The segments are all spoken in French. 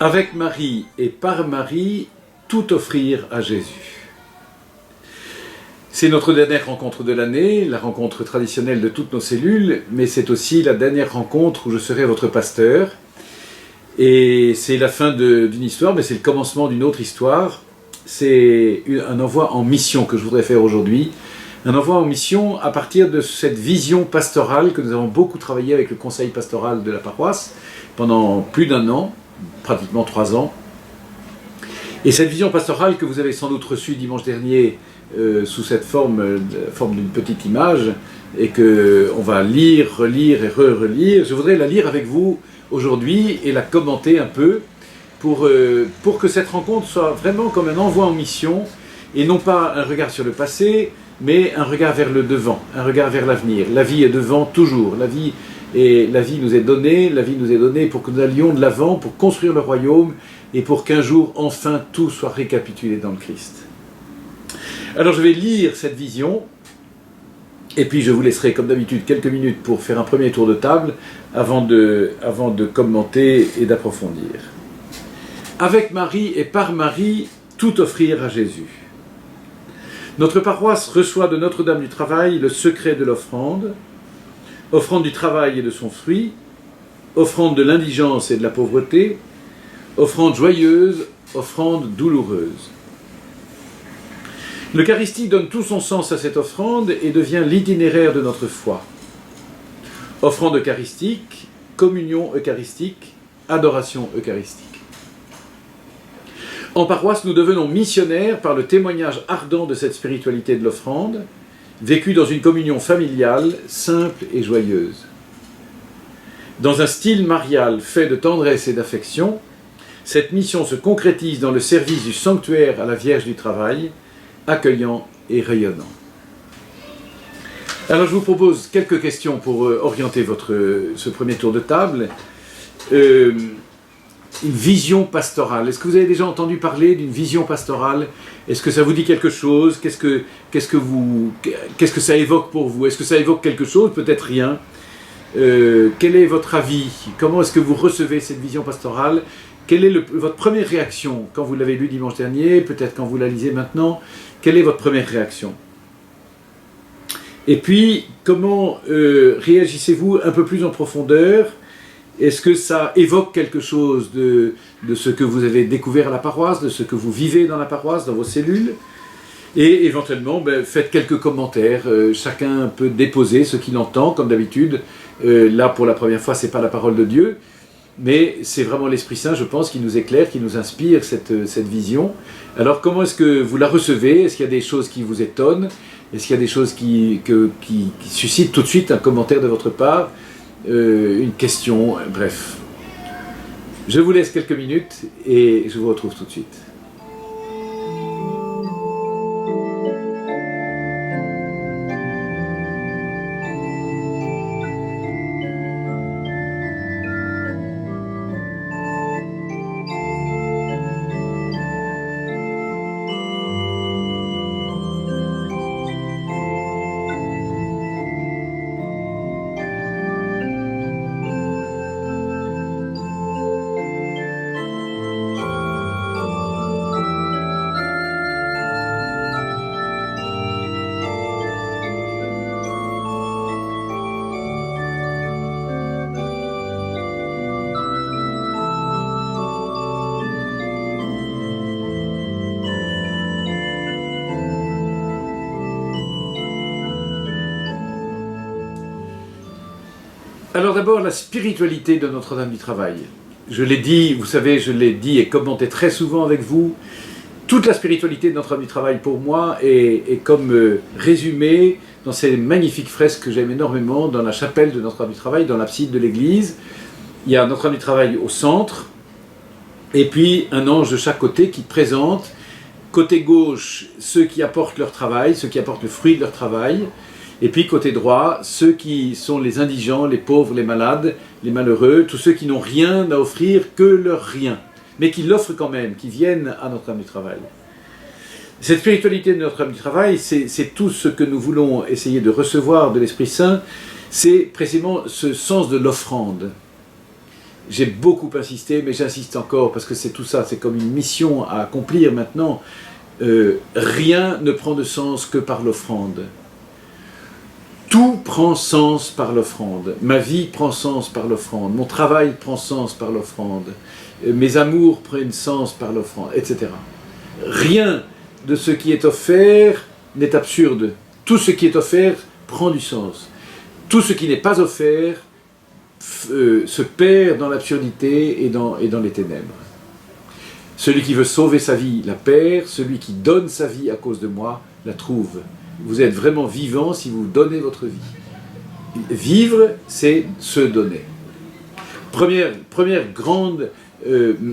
Avec Marie et par Marie, tout offrir à Jésus. C'est notre dernière rencontre de l'année, la rencontre traditionnelle de toutes nos cellules, mais c'est aussi la dernière rencontre où je serai votre pasteur. Et c'est la fin d'une histoire, mais c'est le commencement d'une autre histoire. C'est un envoi en mission que je voudrais faire aujourd'hui. Un envoi en mission à partir de cette vision pastorale que nous avons beaucoup travaillé avec le conseil pastoral de la paroisse pendant plus d'un an, pratiquement 3 ans. Et cette vision pastorale que vous avez sans doute reçue dimanche dernier sous cette forme d'une petite image et qu'on va lire, relire et re-relire, je voudrais la lire avec vous aujourd'hui et la commenter un peu pour que cette rencontre soit vraiment comme un envoi en mission et non pas un regard sur le passé, mais un regard vers le devant, un regard vers l'avenir. La vie est devant toujours, la vie nous est donnée pour que nous allions de l'avant, pour construire le royaume et pour qu'un jour, enfin, tout soit récapitulé dans le Christ. Alors je vais lire cette vision, et puis je vous laisserai comme d'habitude quelques minutes pour faire un premier tour de table avant de commenter et d'approfondir. Avec Marie et par Marie, tout offrir à Jésus. Notre paroisse reçoit de Notre-Dame du Travail le secret de l'offrande, offrande du travail et de son fruit, offrande de l'indigence et de la pauvreté, offrande joyeuse, offrande douloureuse. L'Eucharistie donne tout son sens à cette offrande et devient l'itinéraire de notre foi. Offrande eucharistique, communion eucharistique, adoration eucharistique. En paroisse, nous devenons missionnaires par le témoignage ardent de cette spiritualité de l'offrande, vécue dans une communion familiale, simple et joyeuse. Dans un style marial fait de tendresse et d'affection, cette mission se concrétise dans le service du sanctuaire à la Vierge du Travail, accueillant et rayonnant. Alors je vous propose quelques questions pour orienter ce premier tour de table. Une vision pastorale. Est-ce que vous avez déjà entendu parler d'une vision pastorale? Est-ce que ça vous dit quelque chose? Qu'est-ce que ça évoque pour vous? Est-ce que ça évoque quelque chose? Peut-être rien. Quel est votre avis? Comment est-ce que vous recevez cette vision pastorale? Quelle est votre première réaction quand vous l'avez lu dimanche dernier? Peut-être quand vous la lisez maintenant? Quelle est votre première réaction? Et puis, comment réagissez-vous un peu plus en profondeur? Est-ce que ça évoque quelque chose de ce que vous avez découvert à la paroisse, de ce que vous vivez dans la paroisse, dans vos cellules? Et éventuellement, faites quelques commentaires. Chacun peut déposer ce qu'il entend, comme d'habitude. Là, pour la première fois, ce n'est pas la parole de Dieu, mais c'est vraiment l'Esprit Saint, je pense, qui nous éclaire, qui nous inspire cette vision. Alors, comment est-ce que vous la recevez? Est-ce qu'il y a des choses qui vous étonnent? Est-ce qu'il y a des choses qui suscitent tout de suite un commentaire de votre part? Une question, bref. Je vous laisse quelques minutes et je vous retrouve tout de suite. Alors d'abord, la spiritualité de Notre-Dame du Travail. Je l'ai dit, vous savez, je l'ai dit et commenté très souvent avec vous. Toute la spiritualité de Notre-Dame du Travail, pour moi, est comme résumée dans ces magnifiques fresques que j'aime énormément, dans la chapelle de Notre-Dame du Travail, dans l'abside de l'église. Il y a Notre-Dame du Travail au centre, et puis un ange de chaque côté qui présente, côté gauche, ceux qui apportent leur travail, ceux qui apportent le fruit de leur travail, et puis côté droit, ceux qui sont les indigents, les pauvres, les malades, les malheureux, tous ceux qui n'ont rien à offrir que leur rien, mais qui l'offrent quand même, qui viennent à Notre-Dame du Travail. Cette spiritualité de Notre-Dame du Travail, c'est tout ce que nous voulons essayer de recevoir de l'Esprit Saint, c'est précisément ce sens de l'offrande. j'ai beaucoup insisté, mais j'insiste encore, parce que c'est tout ça, c'est comme une mission à accomplir maintenant. Rien ne prend de sens que par l'offrande. Tout prend sens par l'offrande. Ma vie prend sens par l'offrande. Mon travail prend sens par l'offrande. Mes amours prennent sens par l'offrande, etc. Rien de ce qui est offert n'est absurde. Tout ce qui est offert prend du sens. Tout ce qui n'est pas offert se perd dans l'absurdité et dans les ténèbres. Celui qui veut sauver sa vie la perd, celui qui donne sa vie à cause de moi la trouve. Vous êtes vraiment vivant si vous donnez votre vie. Vivre, c'est se donner. Première grande,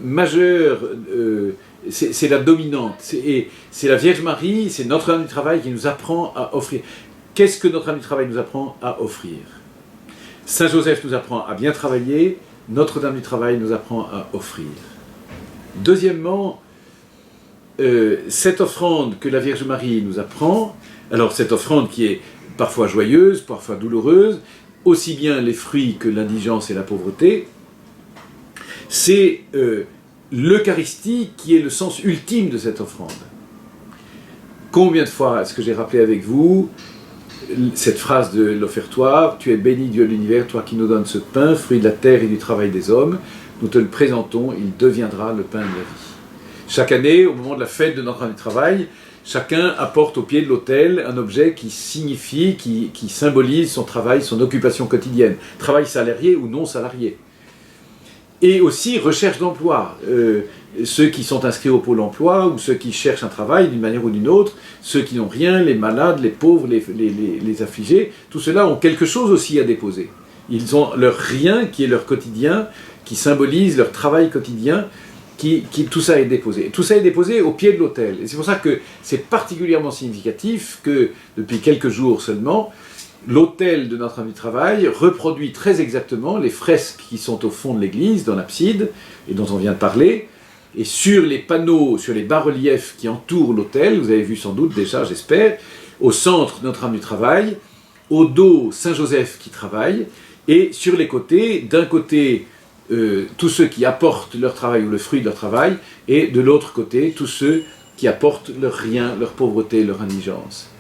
majeure, c'est la dominante. C'est la Vierge Marie, c'est Notre-Dame du Travail qui nous apprend à offrir. Qu'est-ce que Notre-Dame du Travail nous apprend à offrir? Saint Joseph nous apprend à bien travailler, Notre-Dame du Travail nous apprend à offrir. Deuxièmement, cette offrande que la Vierge Marie nous apprend, alors cette offrande qui est parfois joyeuse, parfois douloureuse, aussi bien les fruits que l'indigence et la pauvreté, c'est l'Eucharistie qui est le sens ultime de cette offrande. Combien de fois est-ce que j'ai rappelé avec vous cette phrase de l'offertoire, « Tu es béni Dieu de l'univers, toi qui nous donnes ce pain, fruit de la terre et du travail des hommes, nous te le présentons, il deviendra le pain de la vie. » Chaque année, au moment de la fête de Notre-Dame du Travail, chacun apporte au pied de l'autel un objet qui signifie, qui symbolise son travail, son occupation quotidienne, travail salarié ou non salarié. Et aussi recherche d'emploi. Ceux qui sont inscrits au pôle emploi ou ceux qui cherchent un travail d'une manière ou d'une autre, ceux qui n'ont rien, les malades, les pauvres, les affligés, tout cela ont quelque chose aussi à déposer. Ils ont leur rien qui est leur quotidien, qui symbolise leur travail quotidien, tout ça est déposé. Et tout ça est déposé au pied de l'autel. Et c'est pour ça que c'est particulièrement significatif que, depuis quelques jours seulement, l'autel de Notre-Dame du Travail reproduit très exactement les fresques qui sont au fond de l'église, dans l'abside, et dont on vient de parler. Et sur les panneaux, sur les bas-reliefs qui entourent l'autel, vous avez vu sans doute déjà, j'espère, au centre Notre-Dame du Travail, au dos Saint-Joseph qui travaille, et sur les côtés, d'un côté, tous ceux qui apportent leur travail ou le fruit de leur travail, et de l'autre côté, tous ceux qui apportent leur rien, leur pauvreté, leur indigence.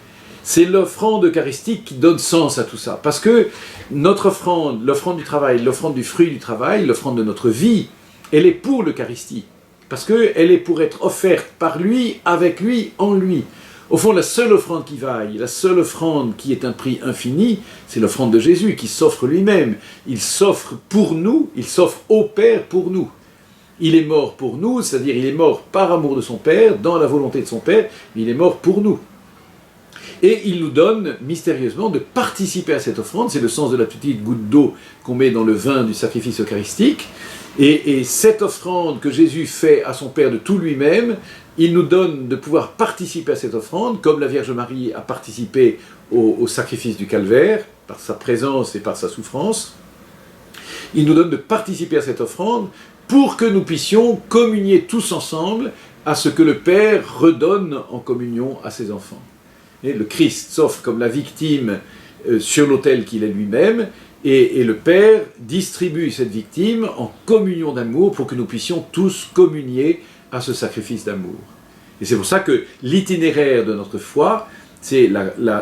C'est l'offrande eucharistique qui donne sens à tout ça, parce que notre offrande, l'offrande du travail, l'offrande du fruit du travail, l'offrande de notre vie, elle est pour l'Eucharistie, parce qu'elle est pour être offerte par lui, avec lui, en lui. Au fond, la seule offrande qui vaille, la seule offrande qui est un prix infini, c'est l'offrande de Jésus, qui s'offre lui-même. Il s'offre pour nous, il s'offre au Père pour nous. Il est mort pour nous, c'est-à-dire il est mort par amour de son Père, dans la volonté de son Père, mais il est mort pour nous. Et il nous donne mystérieusement de participer à cette offrande, c'est le sens de la petite goutte d'eau qu'on met dans le vin du sacrifice eucharistique, et cette offrande que Jésus fait à son Père de tout lui-même, il nous donne de pouvoir participer à cette offrande, comme la Vierge Marie a participé au sacrifice du Calvaire, par sa présence et par sa souffrance. Il nous donne de participer à cette offrande pour que nous puissions communier tous ensemble à ce que le Père redonne en communion à ses enfants. Et le Christ s'offre comme la victime sur l'autel qu'il est lui-même, et le Père distribue cette victime en communion d'amour pour que nous puissions tous communier à ce sacrifice d'amour. Et c'est pour ça que l'itinéraire de notre foi, c'est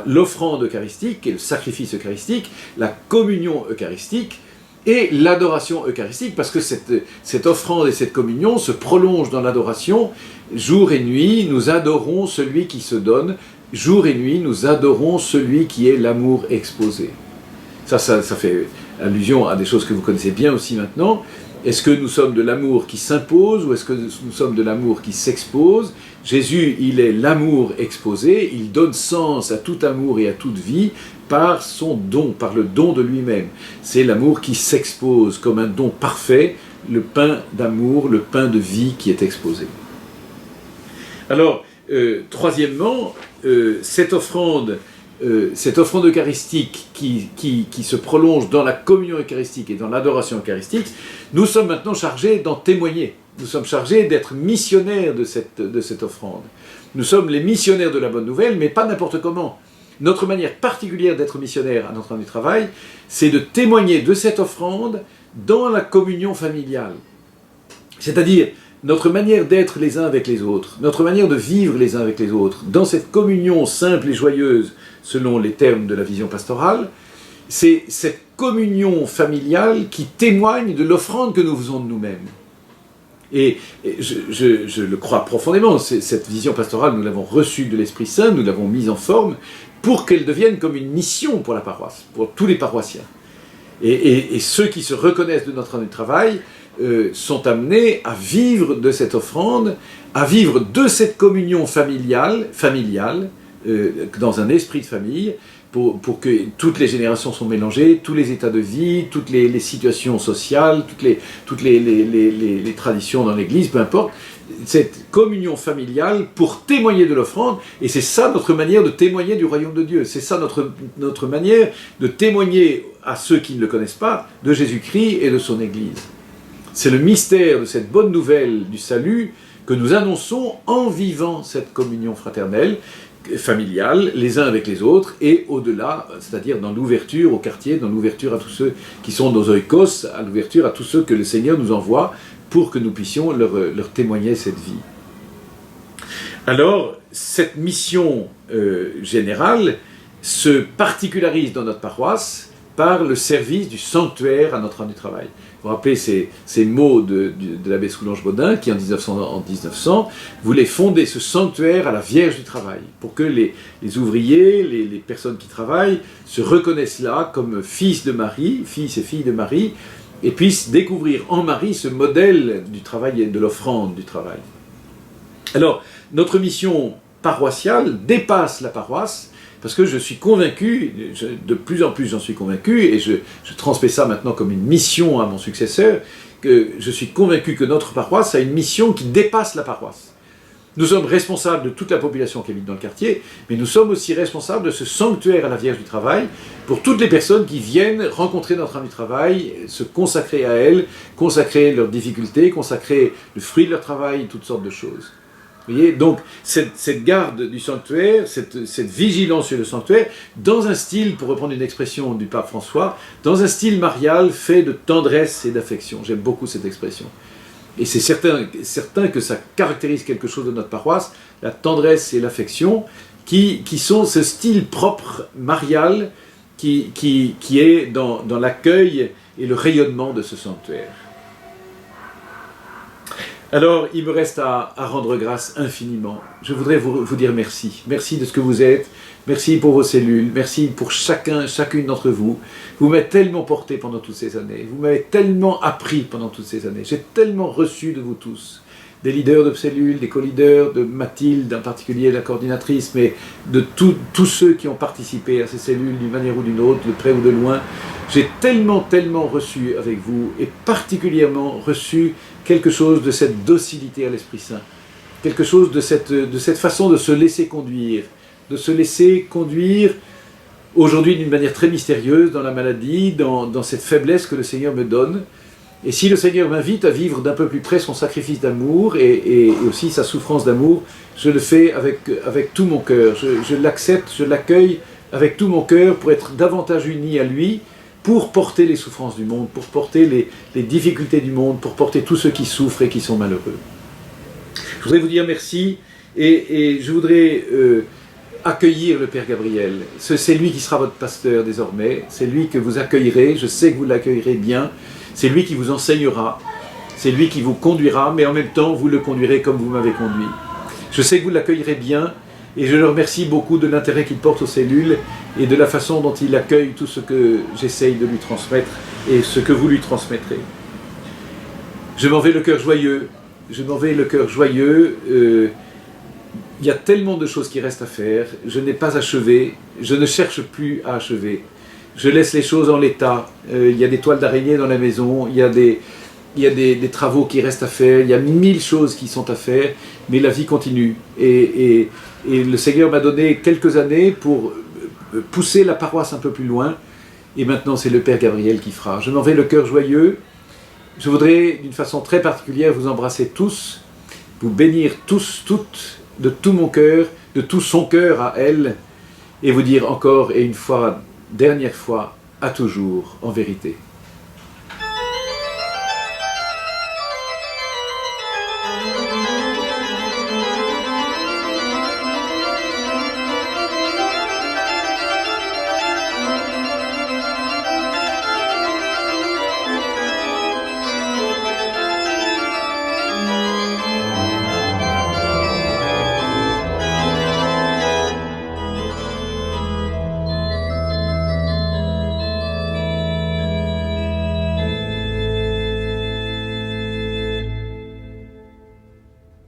l'offrande eucharistique et le sacrifice eucharistique, la communion eucharistique et l'adoration eucharistique, parce que cette offrande et cette communion se prolongent dans l'adoration. Jour et nuit, nous adorons celui qui se donne. Jour et nuit, nous adorons celui qui est l'amour exposé. Ça fait allusion à des choses que vous connaissez bien aussi maintenant. Est-ce que nous sommes de l'amour qui s'impose ou est-ce que nous sommes de l'amour qui s'expose? Jésus, il est l'amour exposé, il donne sens à tout amour et à toute vie par son don, par le don de lui-même. C'est l'amour qui s'expose comme un don parfait, le pain d'amour, le pain de vie qui est exposé. Alors, troisièmement, cette offrande eucharistique qui se prolonge dans la communion eucharistique et dans l'adoration eucharistique, nous sommes maintenant chargés d'en témoigner. Nous sommes chargés d'être missionnaires de cette offrande. Nous sommes les missionnaires de la bonne nouvelle, mais pas n'importe comment. Notre manière particulière d'être missionnaire à Notre-Dame du Travail, c'est de témoigner de cette offrande dans la communion familiale. C'est-à-dire notre manière d'être les uns avec les autres, notre manière de vivre les uns avec les autres, dans cette communion simple et joyeuse, selon les termes de la vision pastorale, c'est cette communion familiale qui témoigne de l'offrande que nous faisons de nous-mêmes. Et je le crois profondément, cette vision pastorale, nous l'avons reçue de l'Esprit Saint, nous l'avons mise en forme pour qu'elle devienne comme une mission pour la paroisse, pour tous les paroissiens. Et ceux qui se reconnaissent de notre année de travail sont amenés à vivre de cette offrande, à vivre de cette communion familiale dans un esprit de famille, pour que toutes les générations sont mélangées, tous les états de vie, toutes les situations sociales, toutes les traditions dans l'Église, peu importe, cette communion familiale pour témoigner de l'offrande, et c'est ça notre manière de témoigner du royaume de Dieu, c'est ça notre manière de témoigner à ceux qui ne le connaissent pas de Jésus-Christ et de son Église. C'est le mystère de cette bonne nouvelle du salut que nous annonçons en vivant cette communion fraternelle, familiale, les uns avec les autres, et au-delà, c'est-à-dire dans l'ouverture au quartier, dans l'ouverture à tous ceux qui sont nos oikos, à l'ouverture à tous ceux que le Seigneur nous envoie pour que nous puissions leur témoigner cette vie. Alors, cette mission générale se particularise dans notre paroisse par le service du sanctuaire à notre année de travail. Vous vous rappelez ces mots de l'abbé Soulange-Baudin qui en 1900 voulait fonder ce sanctuaire à la Vierge du Travail pour que les ouvriers, les personnes qui travaillent se reconnaissent là comme fils de Marie, fils et filles de Marie, et puissent découvrir en Marie ce modèle du travail et de l'offrande du travail. Alors, notre mission paroissiale dépasse la paroisse, parce que je suis convaincu, de plus en plus j'en suis convaincu, et je transmets ça maintenant comme une mission à mon successeur, que je suis convaincu que notre paroisse a une mission qui dépasse la paroisse. Nous sommes responsables de toute la population qui habite dans le quartier, mais nous sommes aussi responsables de ce sanctuaire à la Vierge du Travail pour toutes les personnes qui viennent rencontrer notre âme du travail, se consacrer à elle, consacrer leurs difficultés, consacrer le fruit de leur travail, toutes sortes de choses. Vous voyez, donc cette garde du sanctuaire, cette vigilance sur le sanctuaire, dans un style, pour reprendre une expression du pape François, dans un style marial fait de tendresse et d'affection. J'aime beaucoup cette expression. Et c'est certain que ça caractérise quelque chose de notre paroisse, la tendresse et l'affection, qui sont ce style propre, marial, qui est dans l'accueil et le rayonnement de ce sanctuaire. Alors, il me reste à rendre grâce infiniment. Je voudrais vous dire merci. Merci de ce que vous êtes. Merci pour vos cellules. Merci pour chacune d'entre vous. Vous m'avez tellement porté pendant toutes ces années. Vous m'avez tellement appris pendant toutes ces années. J'ai tellement reçu de vous tous. Des leaders de cellules, des co-leaders, de Mathilde en particulier, la coordinatrice, mais de tous ceux qui ont participé à ces cellules d'une manière ou d'une autre, de près ou de loin. J'ai tellement reçu avec vous, et particulièrement reçu quelque chose de cette docilité à l'Esprit Saint, quelque chose de cette façon de se laisser conduire aujourd'hui d'une manière très mystérieuse dans la maladie, dans cette faiblesse que le Seigneur me donne. Et si le Seigneur m'invite à vivre d'un peu plus près son sacrifice d'amour et aussi sa souffrance d'amour, je le fais avec tout mon cœur. Je l'accepte, je l'accueille avec tout mon cœur pour être davantage uni à lui, pour porter les souffrances du monde, pour porter les difficultés du monde, pour porter tous ceux qui souffrent et qui sont malheureux. Je voudrais vous dire merci et je voudrais accueillir le Père Gabriel. C'est lui qui sera votre pasteur désormais, c'est lui que vous accueillerez, je sais que vous l'accueillerez bien, c'est lui qui vous enseignera, c'est lui qui vous conduira, mais en même temps vous le conduirez comme vous m'avez conduit. Je sais que vous l'accueillerez bien, et je le remercie beaucoup de l'intérêt qu'il porte aux cellules et de la façon dont il accueille tout ce que j'essaye de lui transmettre et ce que vous lui transmettrez. Je m'en vais le cœur joyeux. Il y a tellement de choses qui restent à faire. Je n'ai pas achevé. Je ne cherche plus à achever. Je laisse les choses en l'état. Il y a des toiles d'araignée dans la maison. Il y a des travaux qui restent à faire. Il y a 1000 choses qui sont à faire. Mais la vie continue. Et le Seigneur m'a donné quelques années pour pousser la paroisse un peu plus loin. Et maintenant, c'est le Père Gabriel qui fera. Je m'en vais le cœur joyeux. Je voudrais, d'une façon très particulière, vous embrasser tous, vous bénir tous, toutes, de tout mon cœur, de tout son cœur à elle, et vous dire encore et une fois, dernière fois, à toujours, en vérité.